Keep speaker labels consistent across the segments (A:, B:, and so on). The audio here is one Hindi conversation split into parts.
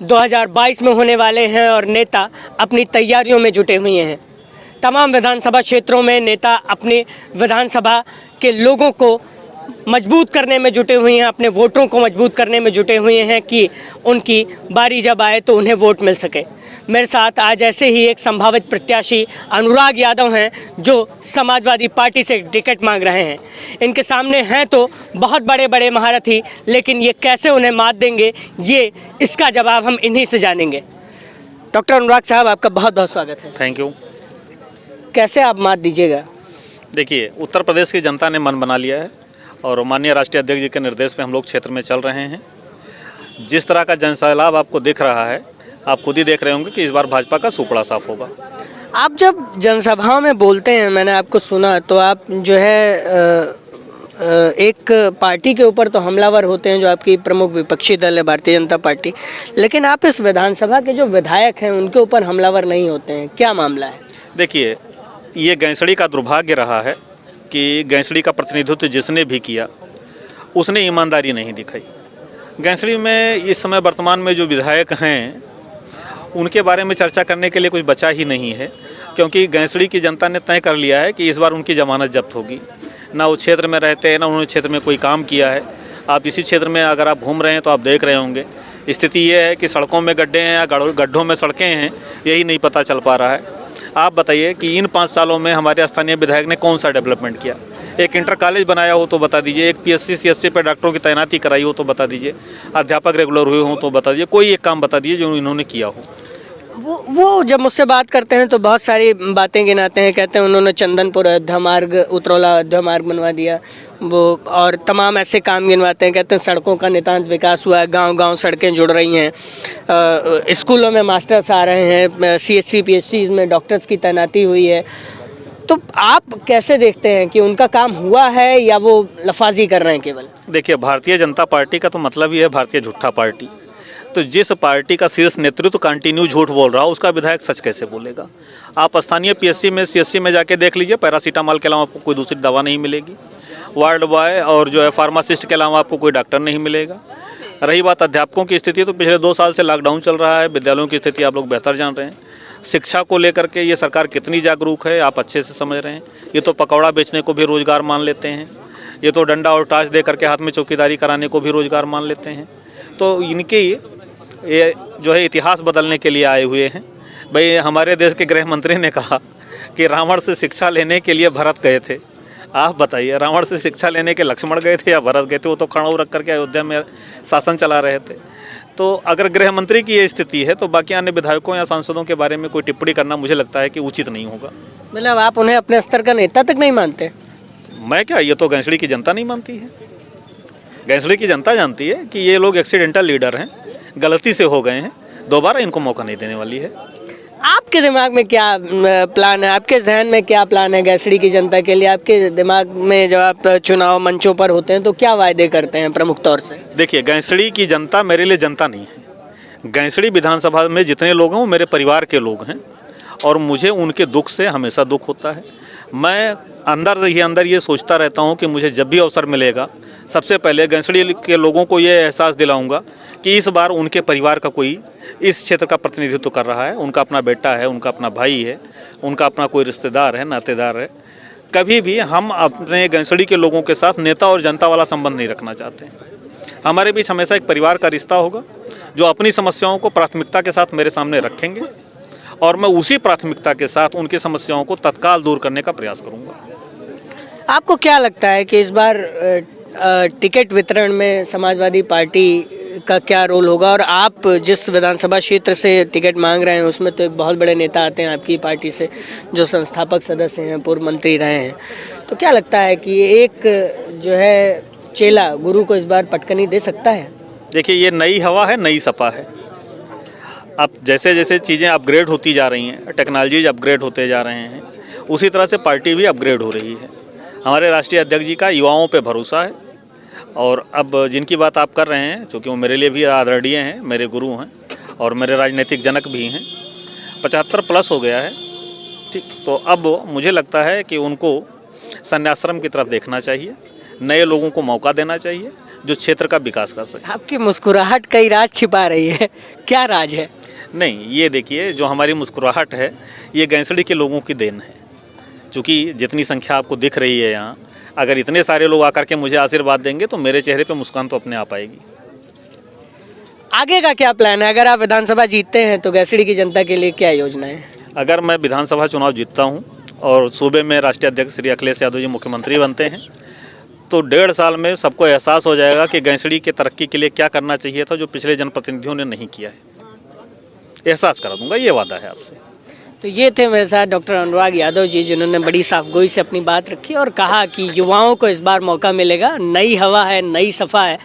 A: 2022 में होने वाले हैं और नेता अपनी तैयारियों में जुटे हुए हैं। तमाम विधानसभा क्षेत्रों में नेता अपने विधानसभा के लोगों को मजबूत करने में जुटे हुए हैं, अपने वोटरों को मजबूत करने में जुटे हुए हैं कि उनकी बारी जब आए तो उन्हें वोट मिल सके। मेरे साथ आज ऐसे ही एक संभावित प्रत्याशी अनुराग यादव हैं जो समाजवादी पार्टी से टिकट मांग रहे हैं। इनके सामने हैं तो बहुत बड़े बड़े महारथी, लेकिन ये कैसे उन्हें मात देंगे, ये इसका जवाब हम इन्हीं से जानेंगे। डॉक्टर अनुराग साहब, आपका बहुत बहुत स्वागत है।
B: Thank you.
A: कैसे आप मात दीजिएगा?
B: देखिए, उत्तर प्रदेश की जनता ने मन बना लिया है और माननीय राष्ट्रीय अध्यक्ष जी के निर्देश पे हम लोग क्षेत्र में चल रहे हैं। जिस तरह का जनसैलाब आपको दिख रहा है, आप खुद ही देख रहे होंगे कि इस बार भाजपा का सुपड़ा साफ होगा।
A: आप जब जनसभाओं में बोलते हैं, मैंने आपको सुना, तो आप जो है एक पार्टी के ऊपर तो हमलावर होते हैं जो आपकी प्रमुख विपक्षी दल है भारतीय जनता पार्टी, लेकिन आप इस विधानसभा के जो विधायक हैं उनके ऊपर हमलावर नहीं होते हैं। क्या मामला है?
B: देखिए, ये गैंसड़ी का दुर्भाग्य रहा है कि गैंसड़ी का प्रतिनिधित्व जिसने भी किया उसने ईमानदारी नहीं दिखाई। गैंसड़ी में इस समय वर्तमान में जो विधायक हैं उनके बारे में चर्चा करने के लिए कुछ बचा ही नहीं है, क्योंकि गैंसड़ी की जनता ने तय कर लिया है कि इस बार उनकी जमानत जब्त होगी। ना वो क्षेत्र में रहते हैं, ना उन्होंने क्षेत्र में कोई काम किया है। आप इसी क्षेत्र में अगर आप घूम रहे हैं तो आप देख रहे होंगे स्थिति ये है कि सड़कों में गड्ढे हैं या गड्ढों में सड़कें हैं, यही नहीं पता चल पा रहा है। आप बताइए कि इन 5 सालों में हमारे स्थानीय विधायक ने कौन सा डेवलपमेंट किया? एक इंटर कॉलेज बनाया हो तो बता दीजिए, एक PSC CSC पे डॉक्टरों की तैनाती कराई हो तो बता दीजिए, अध्यापक रेगुलर हुए हों तो बता दीजिए, कोई एक काम बता दीजिए जो इन्होंने किया हो।
A: वो जब मुझसे बात करते हैं तो बहुत सारी बातें गिनाते हैं, कहते हैं उन्होंने चंदनपुर अयोध्या मार्ग, उतरौला अयोध्या मार्ग बनवा दिया, वो और तमाम ऐसे काम गिनवाते हैं। कहते हैं सड़कों का नितांत विकास हुआ है, गांव-गांव सड़कें जुड़ रही हैं, स्कूलों में मास्टर्स आ रहे हैं, CSC PSC में डॉक्टर्स की तैनाती हुई है। तो आप कैसे देखते हैं कि उनका काम हुआ है या वो लफाजी कर रहे हैं केवल?
B: देखिए, भारतीय जनता पार्टी का तो मतलब ही है भारतीय झूठा पार्टी। तो जिस पार्टी का शीर्ष नेतृत्व कंटिन्यू झूठ बोल रहा हो उसका विधायक सच कैसे बोलेगा? आप स्थानीय PSC में CSC में जाके देख लीजिए, पैरासीटामॉल के अलावा आपको कोई दूसरी दवा नहीं मिलेगी। वार्ड बॉय और जो है फार्मासिस्ट के अलावा आपको कोई डॉक्टर नहीं मिलेगा। रही बात अध्यापकों की स्थिति, तो पिछले 2 साल से लॉकडाउन चल रहा है, विद्यालयों की स्थिति आप लोग बेहतर जान रहे हैं। शिक्षा को लेकर के ये सरकार कितनी जागरूक है आप अच्छे से समझ रहे हैं। ये तो पकौड़ा बेचने को भी रोजगार मान लेते हैं, ये तो डंडा और टाच दे करके हाथ में चौकीदारी कराने को भी रोजगार मान लेते हैं। तो इनके ये जो है इतिहास बदलने के लिए आए हुए हैं। भाई, हमारे देश के गृह मंत्री ने कहा कि रावण से शिक्षा लेने के लिए भरत गए थे। आप बताइए, रावण से शिक्षा लेने के लक्ष्मण गए थे या भरत गए थे? वो तो खड़ाऊ रख करके अयोध्या में शासन चला रहे थे। तो अगर गृह मंत्री की ये स्थिति है तो बाकी अन्य विधायकों या सांसदों के बारे में कोई टिप्पणी करना मुझे लगता है कि उचित नहीं होगा।
A: मतलब आप उन्हें अपने स्तर का नेता तक नहीं मानते?
B: मैं क्या, ये तो गैंसड़ी की जनता नहीं मानती है। गैंसड़ी की जनता जानती है कि ये लोग एक्सीडेंटल लीडर हैं, गलती से हो गए हैं, दोबारा इनको मौका नहीं देने वाली है।
A: आपके दिमाग में क्या प्लान है, आपके जहन में क्या प्लान है गैसड़ी की जनता के लिए? आपके दिमाग में जब आप चुनाव मंचों पर होते हैं तो क्या वायदे करते हैं प्रमुख तौर से?
B: देखिए, गैंसड़ी की जनता मेरे लिए जनता नहीं है। गैंसड़ी विधानसभा में जितने लोग हैं वो मेरे परिवार के लोग हैं और मुझे उनके दुख से हमेशा दुख होता है। मैं अंदर ये सोचता रहता हूँ कि मुझे जब भी अवसर मिलेगा सबसे पहले गैंसड़ी के लोगों को ये एहसास दिलाऊंगा कि इस बार उनके परिवार का कोई इस क्षेत्र का प्रतिनिधित्व कर रहा है। उनका अपना बेटा है, उनका अपना भाई है, उनका अपना कोई रिश्तेदार है, नातेदार है। कभी भी हम अपने गैंसड़ी के लोगों के साथ नेता और जनता वाला संबंध नहीं रखना चाहते हैं। हमारे बीच हमेशा एक परिवार का रिश्ता होगा जो अपनी समस्याओं को प्राथमिकता के साथ मेरे सामने रखेंगे और मैं उसी प्राथमिकता के साथ उनकी समस्याओं को तत्काल दूर करने का प्रयास करूँगा।
A: आपको क्या लगता है कि इस बार टिकट वितरण में समाजवादी पार्टी का क्या रोल होगा? और आप जिस विधानसभा क्षेत्र से टिकट मांग रहे हैं उसमें तो एक बहुत बड़े नेता आते हैं आपकी पार्टी से जो संस्थापक सदस्य हैं, पूर्व मंत्री रहे हैं, तो क्या लगता है कि एक जो है चेला गुरु को इस बार पटकनी दे सकता है?
B: देखिए, ये नई हवा है, नई सपा है। अब जैसे जैसे चीज़ें अपग्रेड होती जा रही हैं, टेक्नोलॉजीज अपग्रेड होते जा रहे हैं, उसी तरह से पार्टी भी अपग्रेड हो रही है। हमारे राष्ट्रीय अध्यक्ष जी का युवाओं पे भरोसा है और अब जिनकी बात आप कर रहे हैं, चूँकि वो मेरे लिए भी आदरणीय हैं, मेरे गुरु हैं और मेरे राजनीतिक जनक भी हैं, 75+ हो गया है, ठीक। तो अब मुझे लगता है कि उनको संन्याश्रम की तरफ देखना चाहिए, नए लोगों को मौका देना चाहिए। जो क्षेत्र का विकास कर सके।
A: आपकी मुस्कुराहट कई राज छिपा रही है, क्या राज है?
B: नहीं, ये देखिए, जो हमारी मुस्कुराहट है ये गैंसड़ी के लोगों की देन है। क्योंकि जितनी संख्या आपको दिख रही है यहाँ, अगर इतने सारे लोग आकर के मुझे आशीर्वाद देंगे तो मेरे चेहरे पे मुस्कान तो अपने आप आएगी।
A: आगे का क्या प्लान है? अगर आप विधानसभा जीतते हैं तो गैसड़ी की जनता के लिए क्या योजना है?
B: अगर मैं विधानसभा चुनाव जीतता हूँ और सूबे में राष्ट्रीय अध्यक्ष श्री अखिलेश यादव जी मुख्यमंत्री बनते हैं तो 1.5 साल में सबको एहसास हो जाएगा कि गैंसड़ी के तरक्की के लिए क्या करना चाहिए था जो पिछले जनप्रतिनिधियों ने नहीं किया है। एहसास करा दूंगा, ये वादा है आपसे।
A: तो ये थे मेरे साथ डॉक्टर अनुराग यादव जी, जिन्होंने बड़ी साफगोई से अपनी बात रखी और कहा कि युवाओं को इस बार मौका मिलेगा, नई हवा है, नई सफ़ा है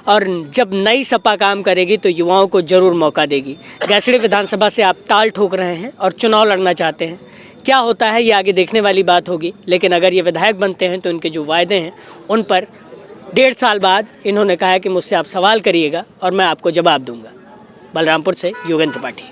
A: और जब नई सपा काम करेगी तो युवाओं को ज़रूर मौका देगी। गैसड़ी विधानसभा से आप ताल ठोक रहे हैं और चुनाव लड़ना चाहते हैं, क्या होता है ये आगे देखने वाली बात होगी। लेकिन अगर ये विधायक बनते हैं तो इनके जो वायदे हैं उन पर 1.5 साल बाद इन्होंने कहा है कि मुझसे आप सवाल करिएगा और मैं आपको जवाब दूंगा। बलरामपुर से योगेंद्र त्रिपाठी।